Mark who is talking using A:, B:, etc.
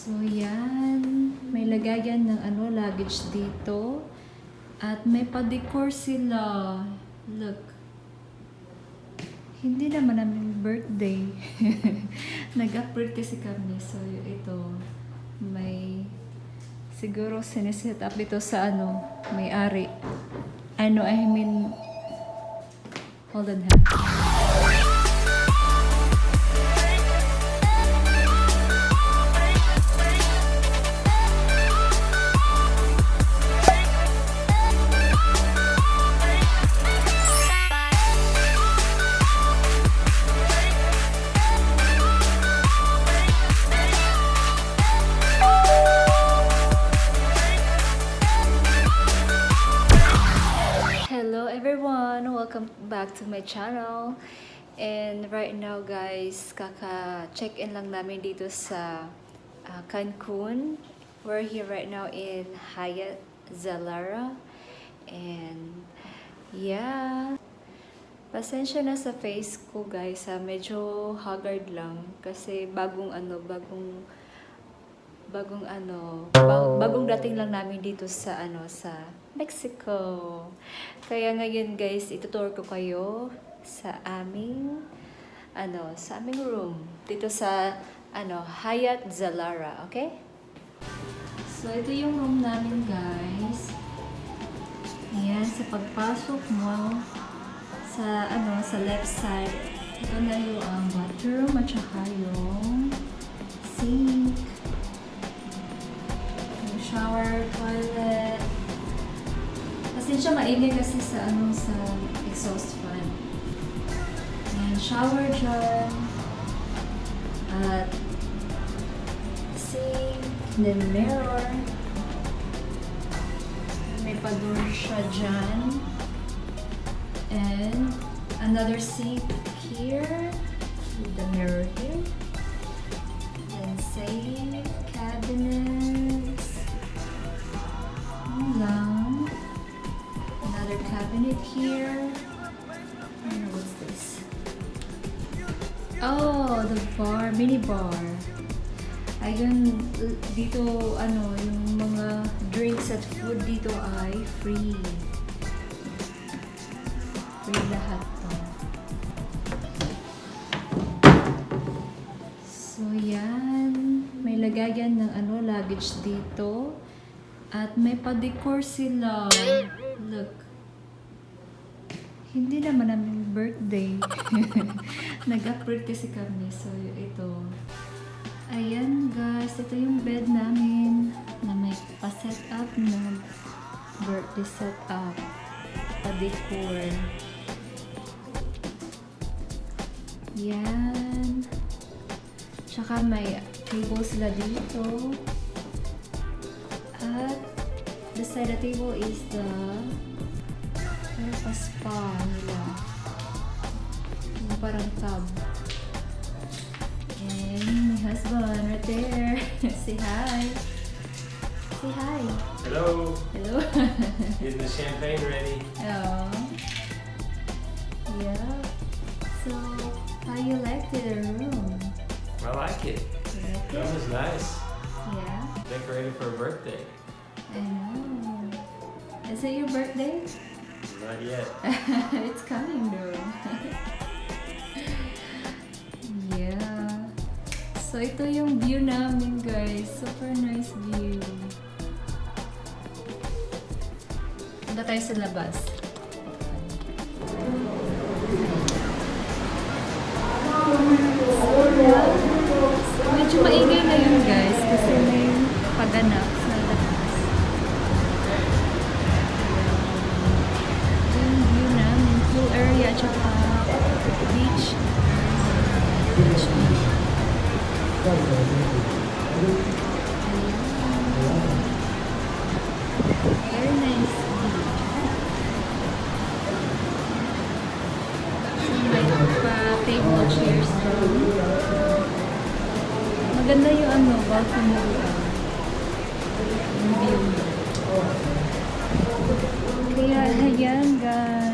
A: So, yan. May lagayan ng luggage dito. At may pa-decor sila. Look. Hindi naman namin birthday. Nag-upgrade kasi kami. So, ito. May siguro siniset up ito sa may-ari. I mean, hold on, ha? Hello everyone, welcome back to my channel. And right now guys, kaka-check-in lang namin dito sa Cancun. We're here right now in HYATT ZILARA. And yeah, pasensya na sa face ko guys, medyo haggard lang kasi bagong dating lang namin dito sa sa Mexico. Kaya ngayon guys, itutour ko kayo sa aming room dito sa HYATT ZILARA, okay? So ito yung room namin guys. Ayan, sa pagpasok mo sa left side, ito na yung bathroom at saka yung sink, yung shower, toilet. Pasensya maingay kasi sa sa exhaust fan. Ayan, shower dyan. At sink, then mirror. May pa-door siya dyan. And another sink here with the mirror here. And same cabinets. Lang. Another cabinet here. I don't know what's this. Oh, the bar, mini bar. Ayun, dito yung mga drinks at food dito ay free. Free lahat to. So yan, may lagayan ng luggage dito. At may pa-decor sila. Look. Hindi naman namin birthday. Nag-upgrade kasi kami. So ito. Ayan guys, ito yung bed namin na may pa-set up na birthday set up. Pa-decor. Yan. Tsaka may table sila dito. At beside the table is the spa nila. Yung parang tub. And my husband right there. Say hi. Say hi.
B: Hello.
A: Hello.
B: Getting the champagne ready.
A: Oh. Yeah. So, how you like the room?
B: I like it.
A: You like
B: The room
A: it?
B: is nice.
A: Yeah.
B: Decorated for a birthday.
A: I know. Is it your birthday?
B: Not yet.
A: It's coming though. Yeah. So ito yung view namin guys. Super nice view. Punta tayo sa labas. So, medyo maingay na yun guys kasi may paganap sa labas. Yung view namin, pool area, tsaka beach. Very nice view. So, may pa-table chairs doon. Maganda yung balcony yung view. Kaya, ayan guys.